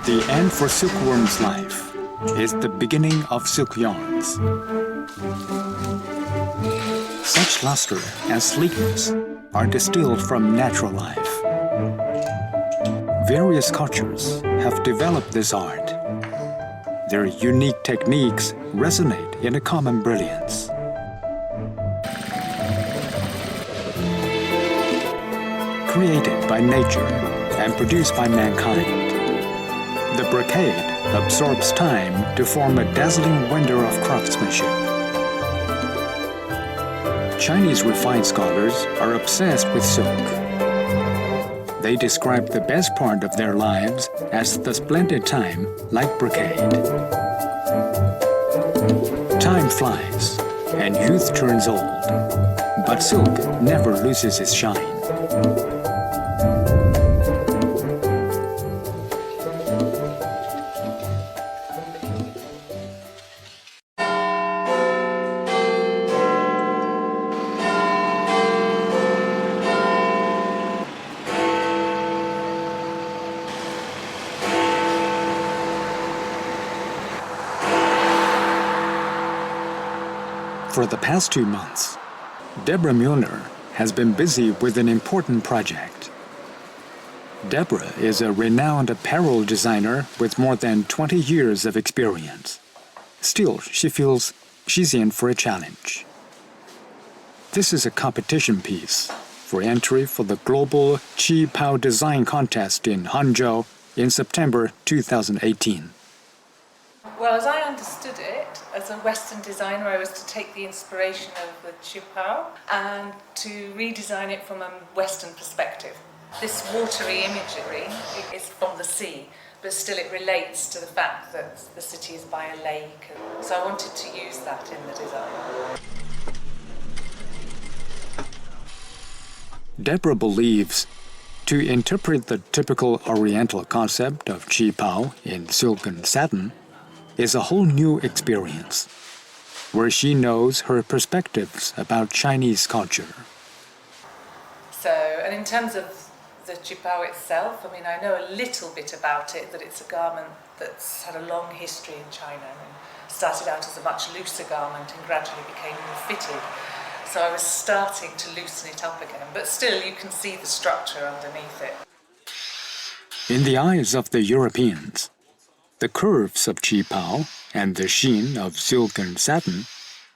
The end for silkworm's life is the beginning of silk yarns. Such luster and sleekness are distilled from natural life. Various cultures have developed this art. Their unique techniques resonate in a common brilliance. Created by nature and produced by mankind, the brocade absorbs time to form a dazzling wonder of craftsmanship. Chinese refined scholars are obsessed with silk. They describe the best part of their lives as the splendid time, like brocade. Time flies, and youth turns old, but silk never loses its shine. For the past 2 months, Deborah Mueller has been busy with an important project. Deborah is a renowned apparel designer with more than 20 years of experience. Still, she feels she's in for a challenge. This is a competition piece for entry for the global Qi Pao Design Contest in Hangzhou in September 2018. Well, as I understood it, as a Western designer, I was to take the inspiration of the Qipao and to redesign it from a Western perspective. This watery imagery is from the sea, but still it relates to the fact that the city is by a lake. So I wanted to use that in the design. Deborah believes to interpret the typical Oriental concept of Qipao in silk and satin is a whole new experience, where she knows her perspectives about Chinese culture. So, and in terms of the Qipao itself, I mean, I know a little bit about it, that it's a garment that's had a long history in China and started out as a much looser garment and gradually became more fitted. So I was starting to loosen it up again, but still you can see the structure underneath it. In the eyes of the Europeans, the curves of Qipao and the sheen of silk and satin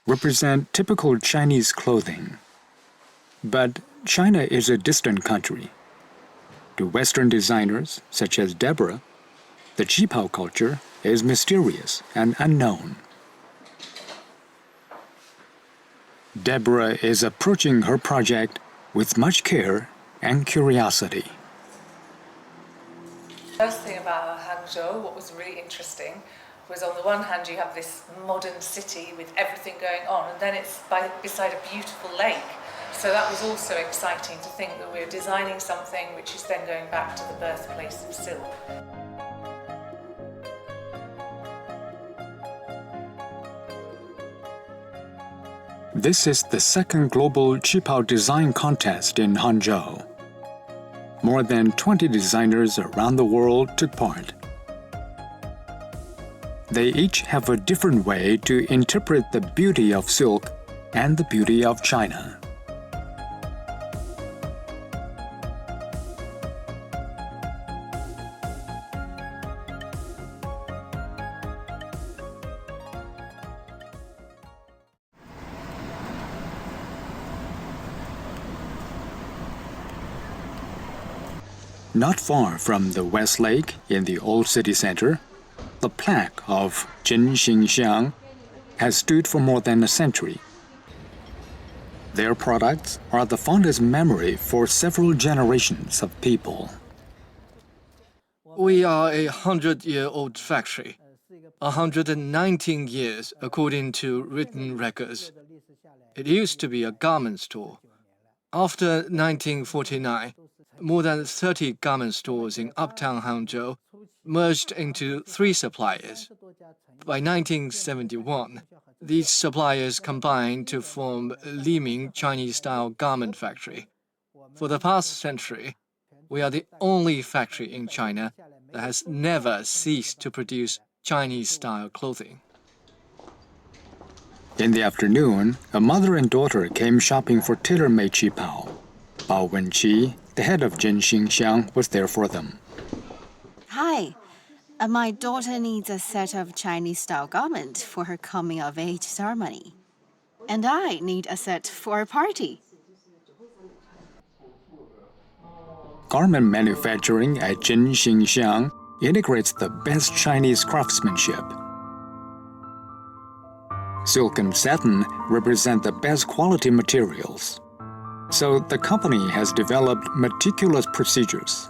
represent typical Chinese clothing. But China is a distant country. To Western designers, such as Deborah, the Qipao culture is mysterious and unknown. Deborah is approaching her project with much care and curiosity. First thing about Hangzhou, what was really interesting, was on the one hand you have this modern city with everything going on, and then it's beside a beautiful lake. So that was also exciting to think that we're designing something which is then going back to the birthplace of silk. This is the second global Qipao design contest in Hangzhou. More than 20 designers around the world took part. They each have a different way to interpret the beauty of silk and the beauty of China. Not far from the West Lake in the old city center, the plaque of Zhen Xingxiang has stood for more than a century. Their products are the fondest memory for several generations of people. We are a 100-year-old factory, 119 years according to written records. It used to be a garment store. After 1949, more than 30 garment stores in uptown Hangzhou merged into 3 suppliers. By 1971, these suppliers combined to form Liming Chinese-style garment factory. For the past century, we are the only factory in China has never ceased to produce Chinese-style clothing. In the afternoon, a mother and daughter came shopping for tailor-made qipao. Bao Wenqi, the head of Jin Xingxiang, was there for them. Hi. My daughter needs a set of Chinese-style garment for her coming-of-age ceremony. And I need a set for a party. Garment manufacturing at Jin Xingxiang integrates the best Chinese craftsmanship. Silk and satin represent the best quality materials. So the company has developed meticulous procedures.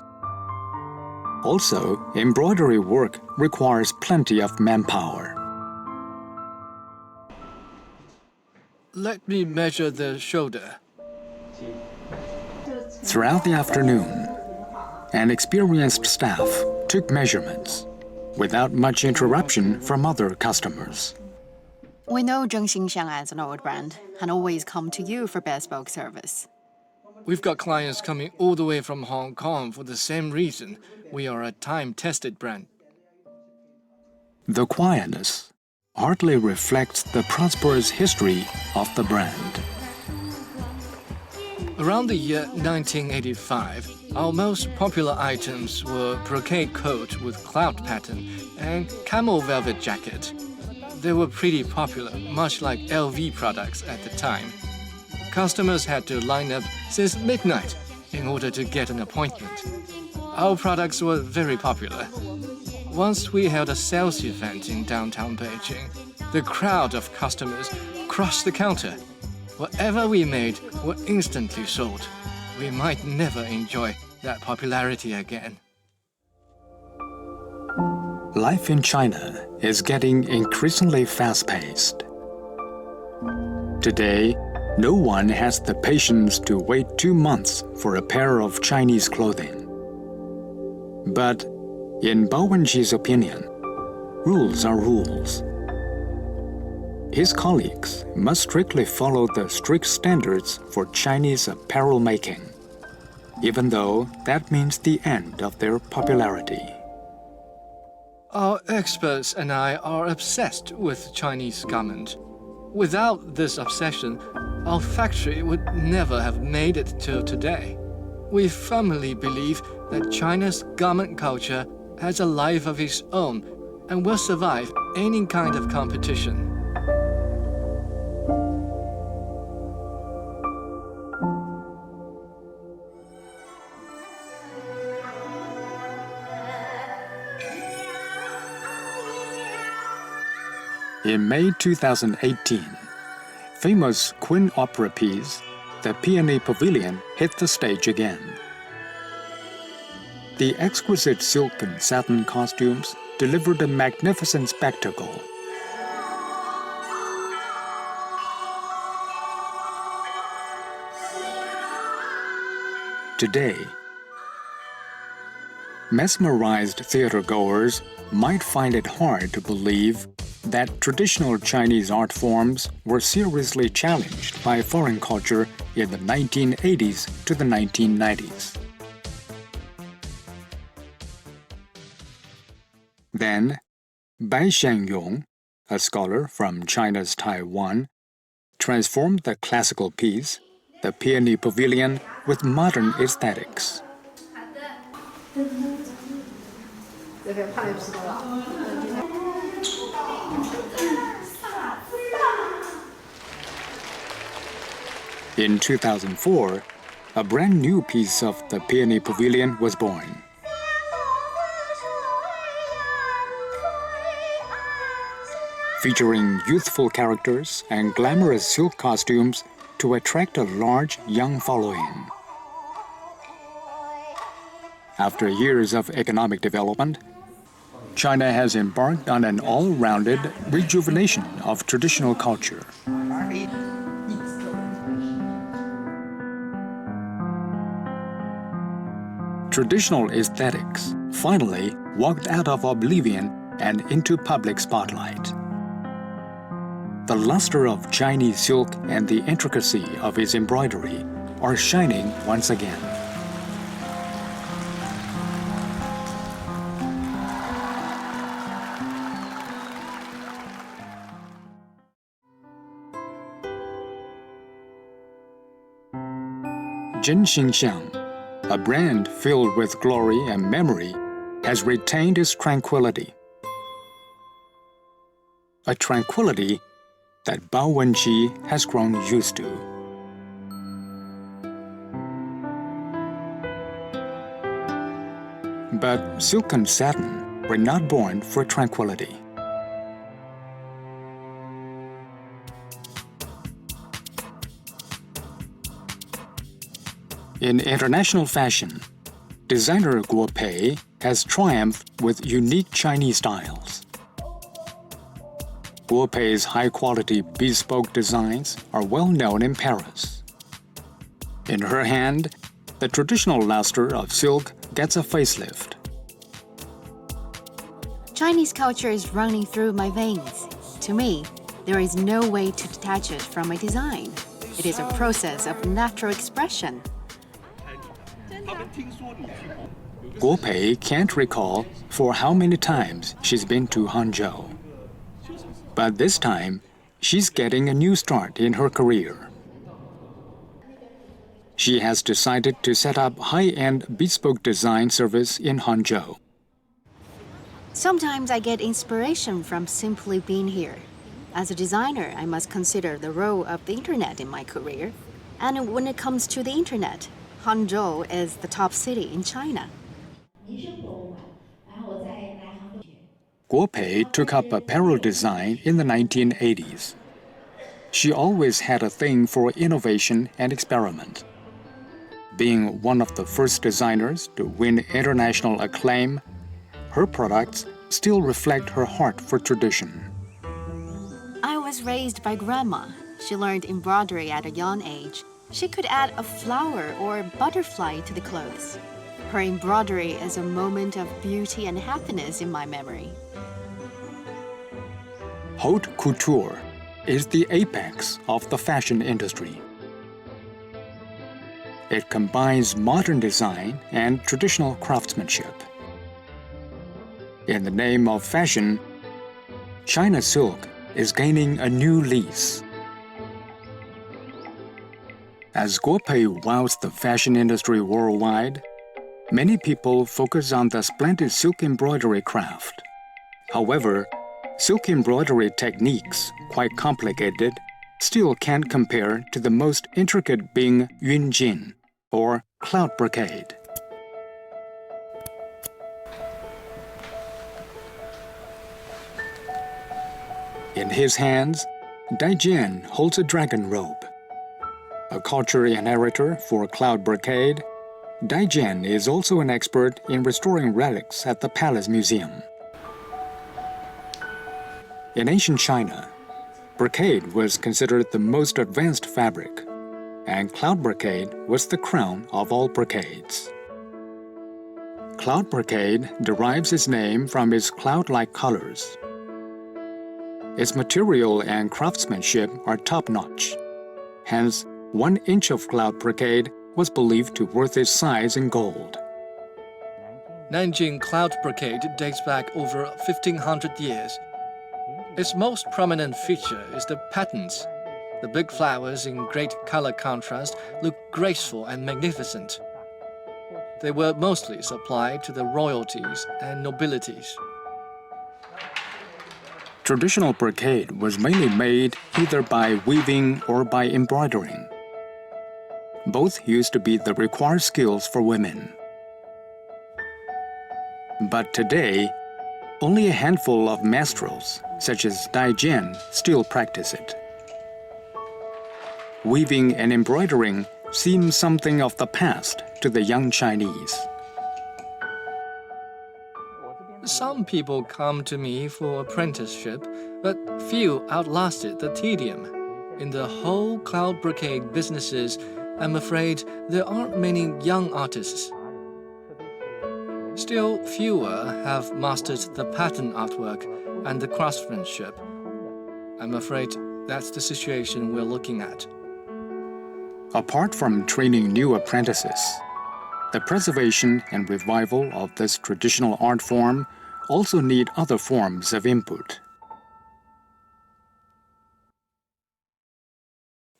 Also, embroidery work requires plenty of manpower. Let me measure the shoulder. Throughout the afternoon, an experienced staff took measurements without much interruption from other customers. We know Zheng Xingxiang as an old brand and always come to you for bespoke service. We've got clients coming all the way from Hong Kong for the same reason. We are a time-tested brand. The quietness hardly reflects the prosperous history of the brand. Around the year 1985, our most popular items were brocade coat with cloud pattern and camel velvet jacket. They were pretty popular, much like LV products at the time. Customers had to line up since midnight in order to get an appointment. Our products were very popular. Once we held a sales event in downtown Beijing, the crowd of customers crushed the counter. Whatever we made were instantly sold. We might never enjoy that popularity again. Life in China is getting increasingly fast-paced. Today, no one has the patience to wait 2 months for a pair of Chinese clothing. But in Bao Wenqi's opinion, rules are rules. His colleagues must strictly follow the strict standards for Chinese apparel making, even though that means the end of their popularity. Our experts and I are obsessed with Chinese garment. Without this obsession, our factory would never have made it till today. We firmly believe that China's garment culture has a life of its own and will survive any kind of competition. In May 2018, famous Queen opera piece, The Peony Pavilion, hit the stage again. The exquisite silk and satin costumes delivered a magnificent spectacle. Today, mesmerized theatergoers might find it hard to believe that traditional Chinese art forms were seriously challenged by foreign culture in the 1980s to the 1990s. Then, Bai Xianyong, a scholar from China's Taiwan, transformed the classical piece, The Peony Pavilion, with modern aesthetics. In 2004, a brand new piece of the Peony Pavilion was born. Featuring youthful characters and glamorous silk costumes to attract a large young following. After years of economic development, China has embarked on an all-rounded rejuvenation of traditional culture. Traditional aesthetics finally walked out of oblivion and into public spotlight. The luster of Chinese silk and the intricacy of its embroidery are shining once again. Zhen Xingxiang, a brand filled with glory and memory, has retained its tranquility. A tranquility that Bao Wenqi has grown used to. But silk and satin were not born for tranquility. In international fashion, designer Guo Pei has triumphed with unique Chinese styles. Guo Pei's high-quality bespoke designs are well known in Paris. In her hand, the traditional luster of silk gets a facelift. Chinese culture is running through my veins. To me, there is no way to detach it from my design. It is a process of natural expression. Guo Pei can't recall for how many times she's been to Hangzhou. But this time, she's getting a new start in her career. She has decided to set up high-end bespoke design service in Hangzhou. Sometimes I get inspiration from simply being here. As a designer, I must consider the role of the internet in my career. And when it comes to the internet, Hangzhou is the top city in China. Guo Pei took up apparel design in the 1980s. She always had a thing for innovation and experiment. Being one of the first designers to win international acclaim, her products still reflect her heart for tradition. I was raised by grandma. She learned embroidery at a young age. She could add a flower or butterfly to the clothes. Her embroidery is a moment of beauty and happiness in my memory. Haute couture is the apex of the fashion industry. It combines modern design and traditional craftsmanship. In the name of fashion, China silk is gaining a new lease. As Guo Pei wows the fashion industry worldwide, many people focus on the splendid silk embroidery craft. However, silk embroidery techniques, quite complicated, still can't compare to the most intricate being yunjin, or cloud brocade. In his hands, Daijian holds a dragon robe. A culture inheritor for cloud brocade, Daijian is also an expert in restoring relics at the Palace Museum. In ancient China, brocade was considered the most advanced fabric, and cloud brocade was the crown of all brocades. Cloud brocade derives its name from its cloud-like colors. Its material and craftsmanship are top-notch. Hence, 1 inch of cloud brocade was believed to worth its size in gold. Nanjing cloud brocade dates back over 1500 years. Its most prominent feature is the patterns. The big flowers in great color contrast look graceful and magnificent. They were mostly supplied to the royalties and nobilities. Traditional brocade was mainly made either by weaving or by embroidering. Both used to be the required skills for women. But today, only a handful of maestros, such as Daijian, still practice it. Weaving and embroidering seem something of the past to the young Chinese. Some people come to me for apprenticeship, but few outlasted the tedium. In the whole cloud brocade businesses, I'm afraid there aren't many young artists. Still fewer have mastered the pattern artwork and the craftsmanship. I'm afraid that's the situation we're looking at. Apart from training new apprentices, the preservation and revival of this traditional art form also need other forms of input.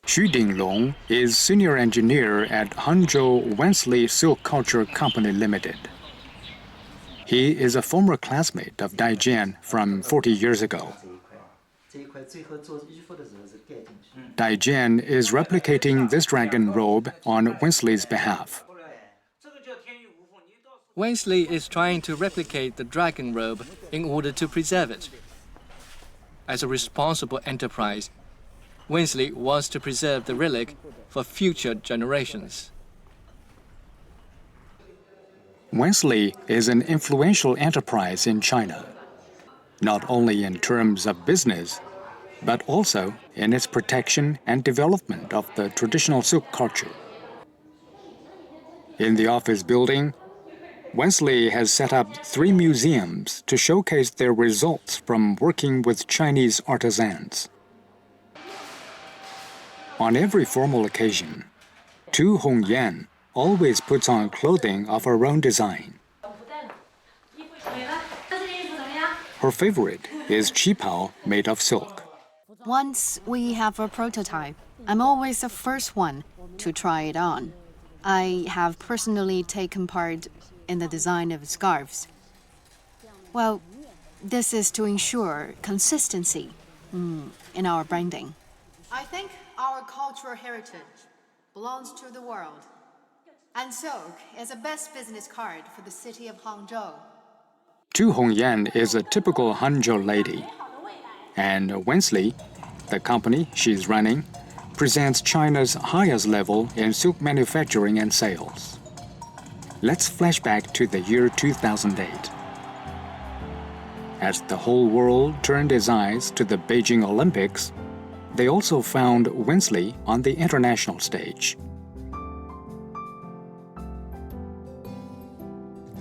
Xu Dinglong is senior engineer at Hangzhou Wensley Silk Culture Company Limited. He is a former classmate of Dai Jian from 40 years ago. Dai Jian is replicating this dragon robe on Wensley's behalf. Wensley is trying to replicate the dragon robe in order to preserve it. As a responsible enterprise, Wensley wants to preserve the relic for future generations. Wensley is an influential enterprise in China, not only in terms of business, but also in its protection and development of the traditional silk culture. In the office building, Wensley has set up 3 museums to showcase their results from working with Chinese artisans. On every formal occasion, Tu Hongyan always puts on clothing of her own design. Her favorite is qipao made of silk. Once we have a prototype, I'm always the first one to try it on. I have personally taken part in the design of scarves. Well, this is to ensure consistency in our branding. I think our cultural heritage belongs to the world. And silk is the best business card for the city of Hangzhou. Tu Hongyan is a typical Hangzhou lady. And Wensley, the company she's running, presents China's highest level in silk manufacturing and sales. Let's flash back to the year 2008. As the whole world turned its eyes to the Beijing Olympics, they also found Wensley on the international stage.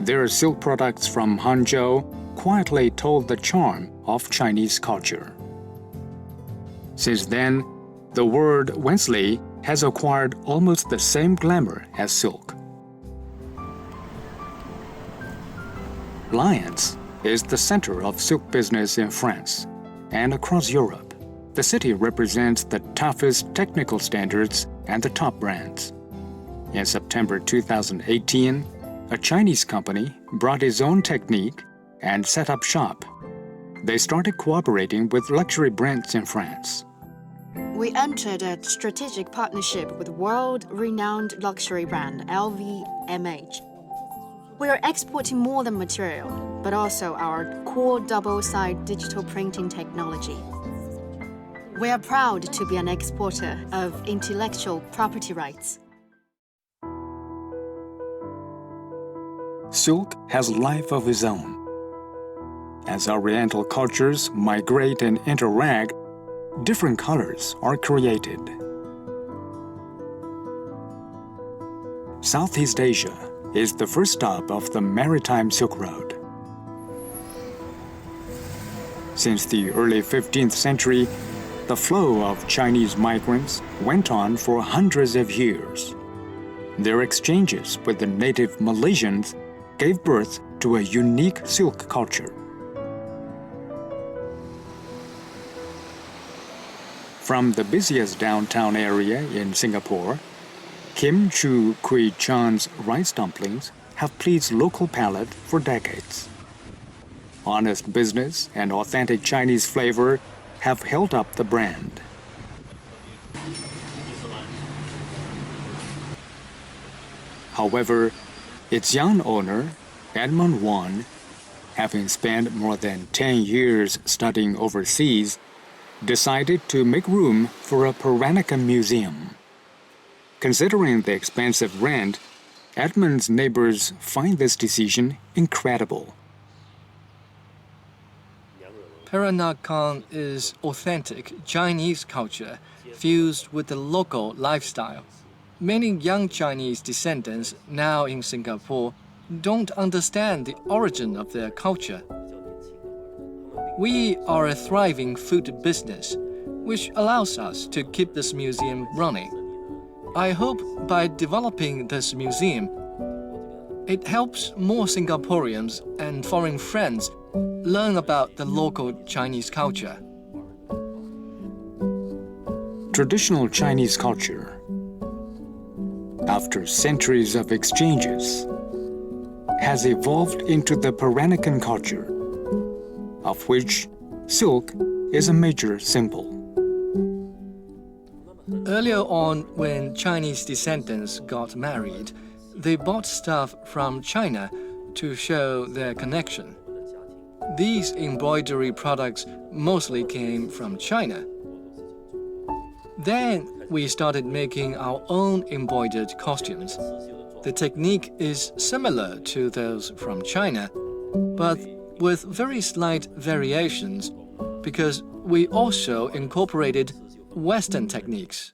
Their silk products from Hangzhou quietly told the charm of Chinese culture. Since then, the word Wensley has acquired almost the same glamour as silk. Lyons is the center of silk business in France and across Europe. The city represents the toughest technical standards and the top brands. In September 2018, a Chinese company brought its own technique and set up shop. They started cooperating with luxury brands in France. We entered a strategic partnership with world-renowned luxury brand LVMH. We are exporting more than material, but also our core double-side digital printing technology. We are proud to be an exporter of intellectual property rights. Silk has life of its own. As Oriental cultures migrate and interact, different colors are created. Southeast Asia is the first stop of the maritime Silk Road. Since the early 15th century, the flow of Chinese migrants went on for hundreds of years. Their exchanges with the native Malaysians gave birth to a unique silk culture. From the busiest downtown area in Singapore, Kim Chu Kui Chan's rice dumplings have pleased local palate for decades. Honest business and authentic Chinese flavor have held up the brand. However, its young owner, Edmund Wan, having spent more than 10 years studying overseas, decided to make room for a Peranakan museum. Considering the expensive rent, Edmund's neighbors find this decision incredible. Peranakan is authentic Chinese culture fused with the local lifestyle. Many young Chinese descendants now in Singapore don't understand the origin of their culture. We are a thriving food business, which allows us to keep this museum running. I hope by developing this museum, it helps more Singaporeans and foreign friends learn about the local Chinese culture. traditional Chinese culture, after centuries of exchanges, has evolved into the Peranakan culture, of which silk is a major symbol. Earlier on, when Chinese descendants got married, they bought stuff from China to show their connection. These embroidery products mostly came from China. Then we started making our own embroidered costumes. The technique is similar to those from China, but with very slight variations because we also incorporated Western techniques.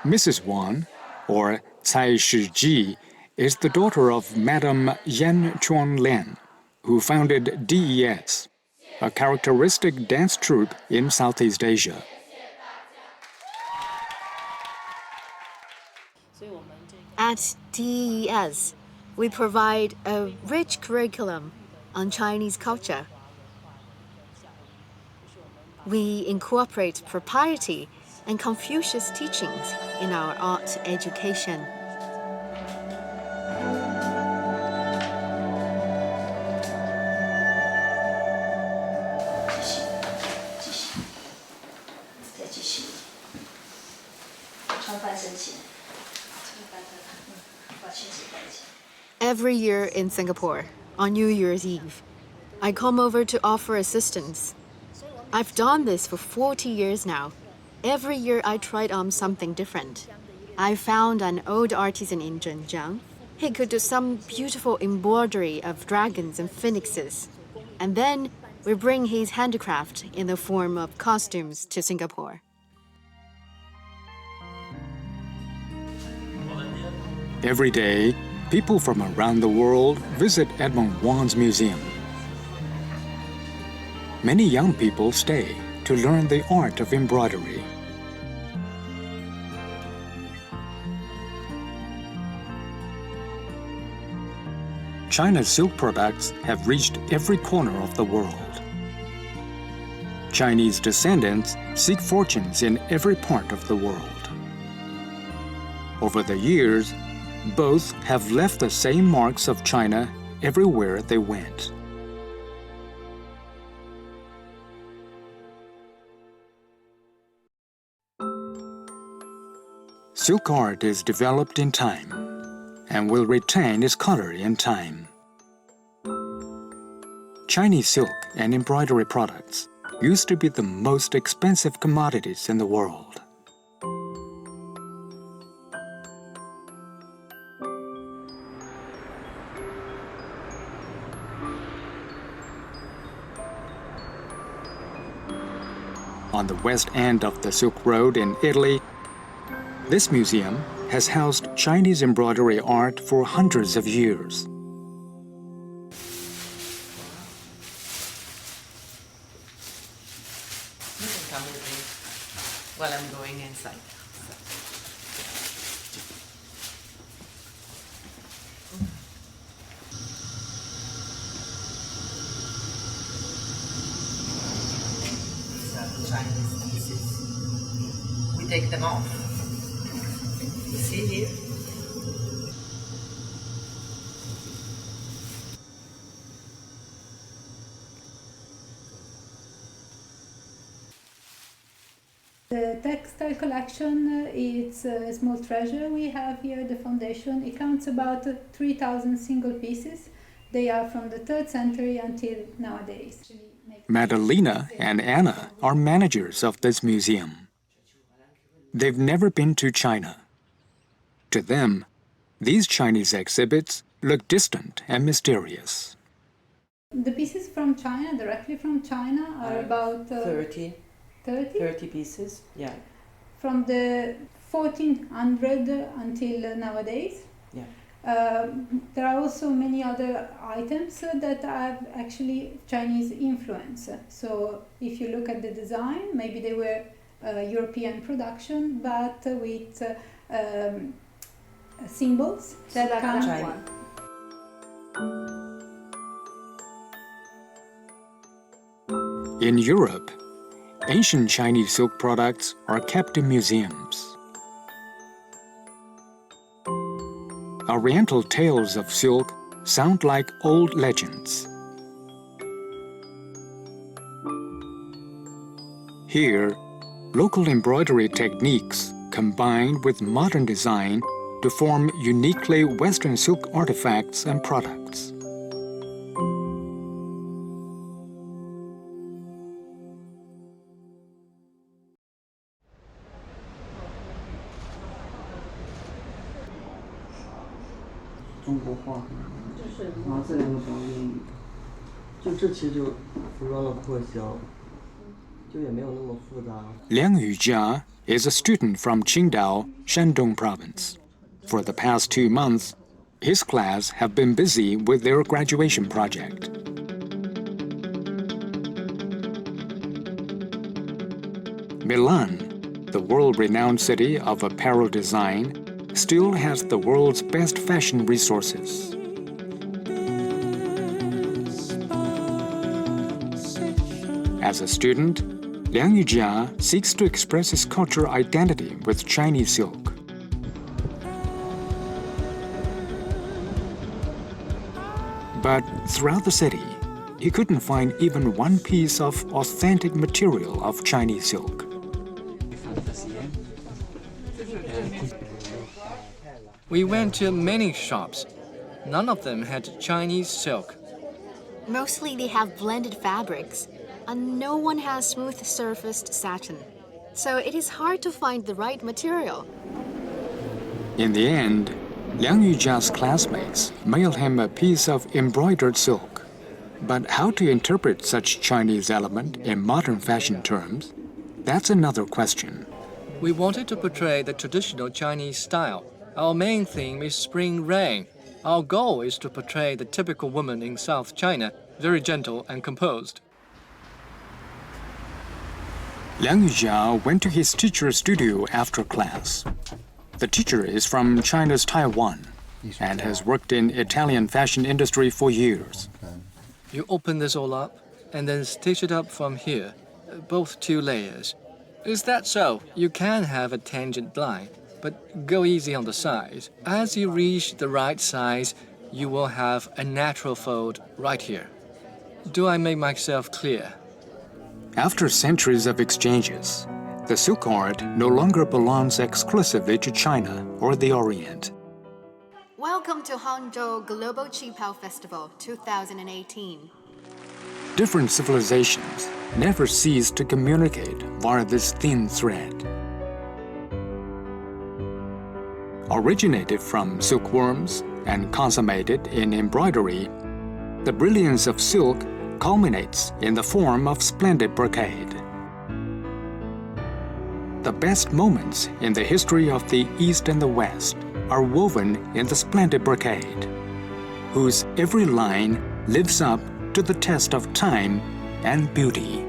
Mrs. Wang, or Cai Shiji, is the daughter of Madame Yan Chuanlian, who founded DES, a characteristic dance troupe in Southeast Asia. At DES, we provide a rich curriculum on Chinese culture. We incorporate propriety and Confucius teachings in our art education. Every year in Singapore, on New Year's Eve, I come over to offer assistance. I've done this for 40 years now. Every year I tried on something different. I found an old artisan in Zhenjiang. He could do some beautiful embroidery of dragons and phoenixes. And then we bring his handicraft in the form of costumes to Singapore. Every day, people from around the world visit Edmund Wang's museum. Many young people stay to learn the art of embroidery. China's silk products have reached every corner of the world. Chinese descendants seek fortunes in every part of the world. Over the years, both have left the same marks of China everywhere they went. Silk art is developed in time and will retain its color in time. Chinese silk and embroidery products used to be the most expensive commodities in the world. On the west end of the Silk Road in Italy, this museum has housed Chinese embroidery art for hundreds of years. You can come with me while I'm going inside. These are the Chinese pieces. We take them off. You see here? The textile collection is a small treasure. We have here the foundation. It counts about 3,000 single pieces. They are from the 3rd century until nowadays. Madalena and Anna are managers of this museum. They've never been to China. To them, these Chinese exhibits look distant and mysterious. The pieces from China, directly from China, are about 30 pieces, yeah. From the 1400 until nowadays. Yeah. There are also many other items that have actually Chinese influence. So if you look at the design, maybe they were European production, but with symbols that come. In Europe, ancient Chinese silk products are kept in museums. Oriental tales of silk sound like old legends. Here, local embroidery techniques combined with modern design to form uniquely Western silk artifacts and products. Liang Yujia is a student from Qingdao, Shandong province. For the past 2 months, his class have been busy with their graduation project. Milan, the world-renowned city of apparel design, still has the world's best fashion resources. As a student, Liang Yujia seeks to express his cultural identity with Chinese silk. But throughout the city, he couldn't find even one piece of authentic material of Chinese silk. We went to many shops. None of them had Chinese silk. Mostly they have blended fabrics, and no one has smooth-surfaced satin. So it is hard to find the right material. In the end, Liang Yujia's classmates mailed him a piece of embroidered silk. But how to interpret such Chinese element in modern fashion terms? That's another question. We wanted to portray the traditional Chinese style. Our main theme is spring rain. Our goal is to portray the typical woman in South China, very gentle and composed. Liang Yujia went to his teacher's studio after class. The teacher is from China's Taiwan and has worked in Italian fashion industry for years. You open this all up and then stitch it up from here, both 2 layers. Is that so? You can have a tangent line, but go easy on the sides. As you reach the right size, you will have a natural fold right here. Do I make myself clear? After centuries of exchanges, the silk art no longer belongs exclusively to China or the Orient. Welcome to Hangzhou Global Qipao Festival 2018. Different civilizations never cease to communicate via this thin thread. Originated from silkworms and consummated in embroidery, the brilliance of silk culminates in the form of splendid brocade. The best moments in the history of the East and the West are woven in the splendid brocade, whose every line lives up to the test of time and beauty.